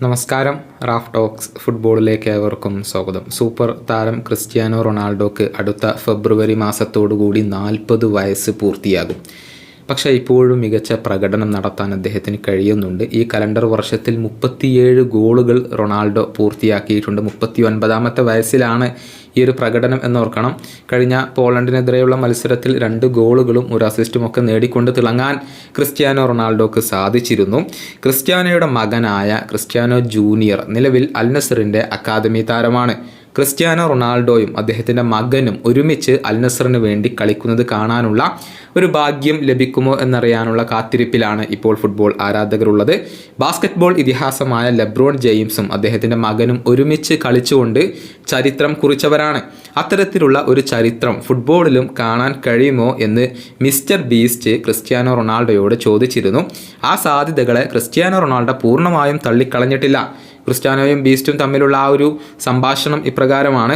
നമസ്കാരം. Raf talks ഫുട്ബോളിലേക്ക് ഏവർക്കും സ്വാഗതം. സൂപ്പർ താരം ക്രിസ്ത്യാനോ റൊണാൾഡോക്ക് അടുത്ത ഫെബ്രുവരി മാസത്തോടുകൂടി 40 വയസ്സ് പൂർത്തിയാകും. പക്ഷേ ഇപ്പോഴും മികച്ച പ്രകടനം നടത്താൻ അദ്ദേഹത്തിന് കഴിയുന്നുണ്ട്. ഈ കലണ്ടർ വർഷത്തിൽ 37 ഗോളുകൾ റൊണാൾഡോ പൂർത്തിയാക്കിയിട്ടുണ്ട്. 39ാമത്തെ വയസ്സിലാണ് ഈ ഒരു പ്രകടനം എന്നോർക്കണം. കഴിഞ്ഞ പോളണ്ടിനെതിരെയുള്ള മത്സരത്തിൽ 2 ഗോളുകളും 1 അസിസ്റ്റും ഒക്കെ നേടിക്കൊണ്ട് തിളങ്ങാൻ ക്രിസ്ത്യാനോ റൊണാൾഡോക്ക് സാധിച്ചിരുന്നു. ക്രിസ്ത്യാനോയുടെ മകനായ ക്രിസ്ത്യാനോ ജൂനിയർ നിലവിൽ അൽ നസറിൻ്റെ അക്കാദമി താരമാണ്. ക്രിസ്ത്യാനോ റൊണാൾഡോയും അദ്ദേഹത്തിൻ്റെ മകനും ഒരുമിച്ച് അൽ നസറിന് വേണ്ടി കളിക്കുന്നത് കാണാനുള്ള ഒരു ഭാഗ്യം ലഭിക്കുമോ എന്നറിയാനുള്ള കാത്തിരിപ്പിലാണ് ഇപ്പോൾ ഫുട്ബോൾ ആരാധകരുള്ളത്. ബാസ്കറ്റ്ബോൾ ഇതിഹാസമായ ലെബ്രോൺ ജെയിംസും അദ്ദേഹത്തിൻ്റെ മകനും ഒരുമിച്ച് കളിച്ചുകൊണ്ട് ചരിത്രം കുറിച്ചവരാണ്. അത്തരത്തിലുള്ള ഒരു ചരിത്രം ഫുട്ബോളിലും കാണാൻ കഴിയുമോ എന്ന് മിസ്റ്റർ ബീസ്റ്റ് ക്രിസ്ത്യാനോ റൊണാൾഡോയോട് ചോദിച്ചിരുന്നു. ആ സാധ്യതകളെ ക്രിസ്ത്യാനോ റൊണാൾഡോ പൂർണ്ണമായും തള്ളിക്കളഞ്ഞിട്ടില്ല. ക്രിസ്ത്യാനോയും ബീസ്റ്റും തമ്മിലുള്ള ആ ഒരു സംഭാഷണം ഇപ്രകാരമാണ്: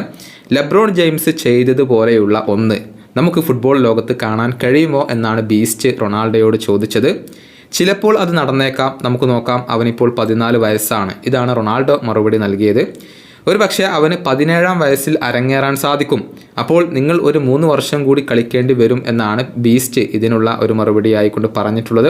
ലെബ്രോൺ ജെയിംസ് ചെയ്തതുപോലെയുള്ള ഒന്ന് നമുക്ക് ഫുട്ബോൾ ലോകത്ത് കാണാൻ കഴിയുമോ എന്നാണ് ബീസ്റ്റ് റൊണാൾഡോയോട് ചോദിച്ചത്. ചിലപ്പോൾ അത് നടന്നേക്കാം, നമുക്ക് നോക്കാം. അവനിപ്പോൾ 14 വയസ്സാണ്. ഇതാണ് റൊണാൾഡോ മറുപടി നൽകിയത്. ഒരു പക്ഷേ അവന് 17ാം വയസ്സിൽ അരങ്ങേറാൻ സാധിക്കും. അപ്പോൾ നിങ്ങൾ ഒരു 3 വർഷം കൂടി കളിക്കേണ്ടി വരും എന്നാണ് ബീസ്റ്റ് ഇതിനുള്ള ഒരു മറുപടി ആയിക്കൊണ്ട് പറഞ്ഞിട്ടുള്ളത്.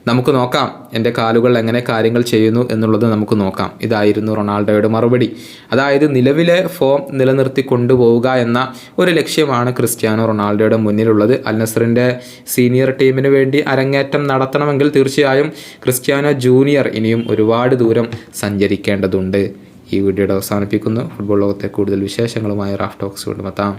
നമുക്ക് നോക്കാം, എൻ്റെ കാലുകൾ എങ്ങനെ കാര്യങ്ങൾ ചെയ്യുന്നു എന്നുള്ളത് നമുക്ക് നോക്കാം. ഇതായിരുന്നു റൊണാൾഡോയുടെ മറുപടി. അതായത് നിലവിലെ ഫോം നിലനിർത്തി കൊണ്ടുപോവുക എന്ന ഒരു ലക്ഷ്യമാണ് ക്രിസ്ത്യാനോ റൊണാൾഡോയുടെ മുന്നിലുള്ളത്. അൽ നസറിൻ്റെ സീനിയർ ടീമിന് വേണ്ടി അരങ്ങേറ്റം നടത്തണമെങ്കിൽ തീർച്ചയായും ക്രിസ്ത്യാനോ ജൂനിയർ ഇനിയും ഒരുപാട് ദൂരം സഞ്ചരിക്കേണ്ടതുണ്ട്. ഈ വീഡിയോയുടെ അവസാനിപ്പിക്കുന്നു. ഫുട്ബോൾ ലോകത്തെ കൂടുതൽ വിശേഷങ്ങളുമായി റാഫ് ടോക്സ് കൊണ്ടുമെത്താം.